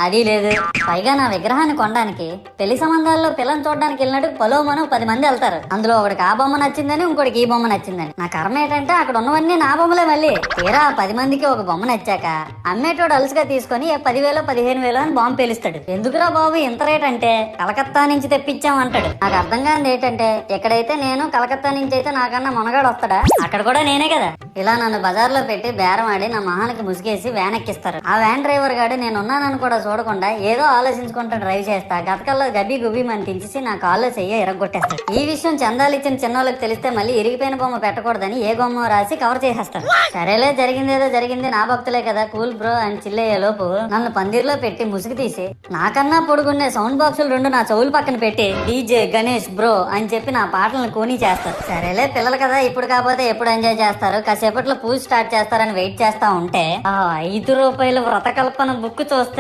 అది లేదు. పైగా నా విగ్రహాన్ని కొనడానికి పెళ్లి సంబంధాల్లో పిల్లని చూడడానికి వెళ్ళినట్టు పొలోమను 10 మంది వెళ్తారు. అందులో ఒకడికి ఆ బొమ్మ నచ్చిందని, ఇంకోటికి ఈ బొమ్మ నచ్చిందని. నా కర్మ ఏంటంటే అక్కడ ఉన్నవన్నీ నా బొమ్మలే. మళ్ళీ తీరా 10 మందికి ఒక బొమ్మ నచ్చాక అమ్మేటోడు అలుసుగా తీసుకొని 10,000 15,000 అని బాంబు పేలుస్తాడు. ఎందుకురా బాబు ఇంత రేట్ అంటే కలకత్తా నుంచి తెప్పించాం అంటాడు. నాకు అర్థం కానిది ఏంటంటే ఎక్కడైతే నేను కలకత్తా నుంచి అయితే నాకన్నా మునగాడు వస్తాడా, అక్కడ కూడా నేనే కదా. ఇలా నన్ను బజార్లో పెట్టి బేరం ఆడి నా మొహానికి ముసుగేసి వ్యాన్ ఎక్కిస్తారు. ఆ వ్యాన్ డ్రైవర్ గాడు నేనున్నానని కూడా చూడకుండా ఏదో ఆలోచించుకుంటూ డ్రైవ్ చేస్తా గతకల్లో గబ్బి గుబ్బి మని తించేసి నా కాల్లో చెయ్యి ఇరగొట్టేస్తాడు. ఈ విషయం చందాలు ఇచ్చిన చిన్నోళ్ళకి తెలిస్తే మళ్ళీ ఇరిగిపోయిన బొమ్మ పెట్టకూడదని ఏ బొమ్మ రాసి కవర్ చేసేస్తాడు. సరేలే జరిగిందేదో జరిగింది, నా భక్తులే కదా, కూల్ బ్రో అని చిల్లయ్యే లోపు నన్ను పందిర్లో పెట్టి ముసుగు తీసి నాకన్నా పొడుగుండే సౌండ్ బాక్సులు 2 నా చెవులు పక్కన పెట్టి డీజే గణేష్ బ్రో అని చెప్పి నా పాటలను కూని చేస్తారు. సరేలే పిల్లలు కదా, ఇప్పుడు కాకపోతే ఎప్పుడు ఎంజాయ్ చేస్తారు, కాసేపట్లో పూజ స్టార్ట్ చేస్తారని వెయిట్ చేస్తా ఉంటే ఆ 5 రూపాయల వ్రతకల్పన బుక్ చూస్తే